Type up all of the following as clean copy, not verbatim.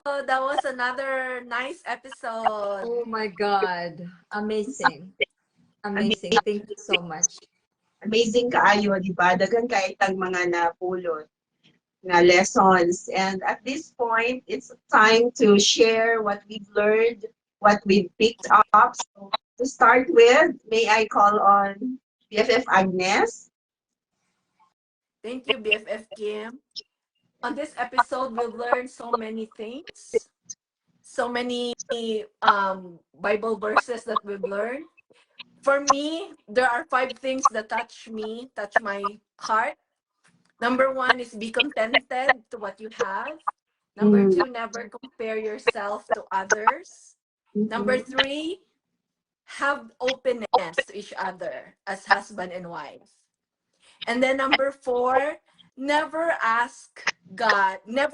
That was another nice episode. Oh my God. Amazing. Amazing. Thank you so much. Amazing kaayo, di ba? Daghan kay tag mga napulot na lessons. And at this point, it's time to share what we've learned, what we've picked up. So to start with, may I call on BFF Agnes? Thank you, BFF Kim. On this episode, we've learned so many things, so many Bible verses that we've learned. For me, there are 5 things that touch my heart. Number 1 is be contented to what you have. Number Mm, 2, never compare yourself to others. Number mhm. 3, have openness to each other as husband and wife. And then number 4, never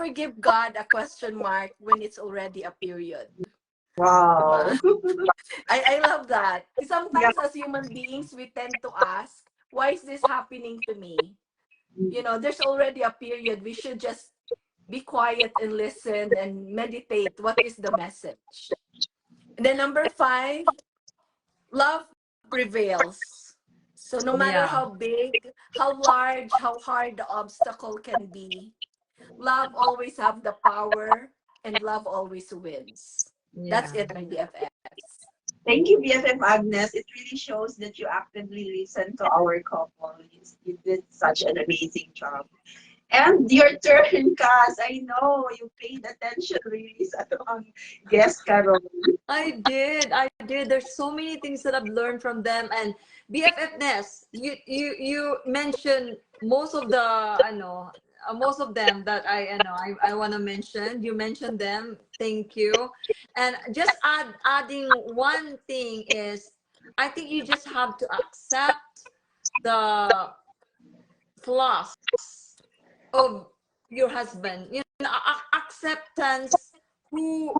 give God a question mark when it's already a period. Wow. Diba? I love that. Yeah. Sometimes as human beings, we tend to ask, why is this happening to me? There's already a period. We should just be quiet and listen and meditate. What is the message? And then number 5, love prevails. So no matter Yeah. how big, how large, how hard the obstacle can be, love always have the power and love always wins. That's Yeah. it, my BFFs. Thank you, BFF Agnes. It really shows that you actively listen to our couple. You did such an amazing job. And your turn, Kaz. I know you paid attention really sa ang guest karon. I did. I did. There's so many things that I've learned from them. And BFFness, you mentioned most of the most of them that I want to mention. You mentioned them. Thank you. And just adding one thing is, I think you just have to accept the flaws of your husband. Acceptance who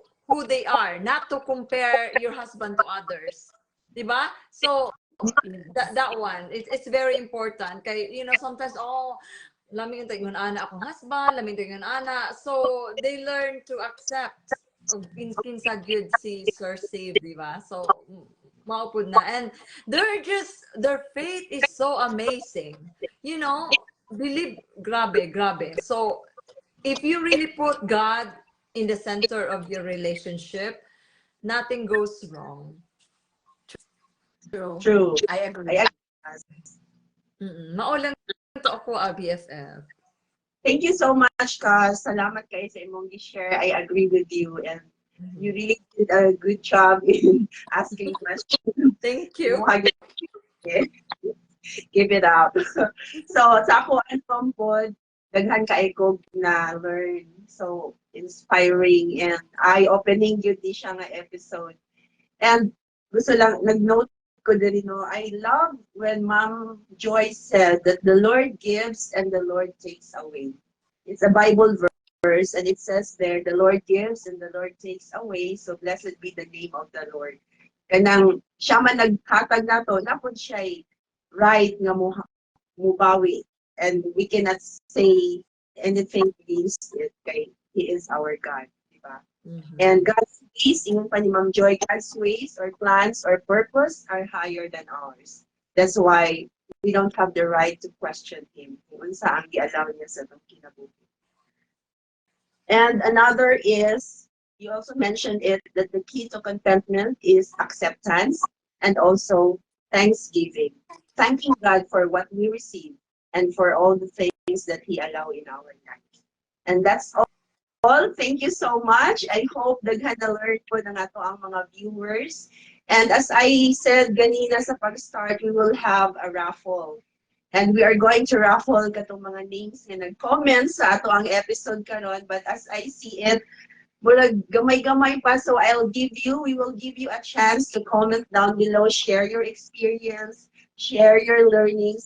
they are, not to compare your husband to others. Diba? So that Yes. one, it's very important. Kay, sometimes, laming yung ana akong husband, laming yung ana. So they learn to accept kinsa gyud si Sir Save, diba? So maupod na. And their faith is so amazing. Believe, grabe, grabe. So if you really put God in the center of your relationship, nothing goes wrong. True. True. I I agree. agree. Maulang to ako, BFF. Thank you so much, Kaz. Salamat kayo sa imong i-share. I agree with you. And you really did a good job in asking questions. Thank you. Give it up. So, sa ako, ang pod, daghan kayo na learn. So, inspiring and eye-opening yun di siya nga episode. And gusto lang, nag-note ko din, I love when Ma'am Joyce said that the Lord gives and the Lord takes away. It's a Bible verse and it says there, the Lord gives and the Lord takes away. So, blessed be the name of the Lord. Kanang siya man naghatag na to, napod siya right nga mubawi. And we cannot say anything against it. Kay He is our God. Diba? And God's ways, ingon pa ni Ma'am Joy, God's ways or plans or purpose are higher than ours. That's why we don't have the right to question Him. Kung unsa ang gialaw niya sa itong kinabuhi. And another is, you also mentioned it, that the key to contentment is acceptance and also thanksgiving. Thanking God for what we receive and for all the things that He allow in our life. And that's all. Thank you so much. I hope daghan na learn po na nga to ang mga viewers. And as I said ganina sa pag-start, we will have a raffle. And we are going to raffle katong mga names nga nag-comment sa ato ang episode karon. But as I see it, murag gamay-gamay pa. So we will give you a chance to comment down below, share your experience, share your learnings,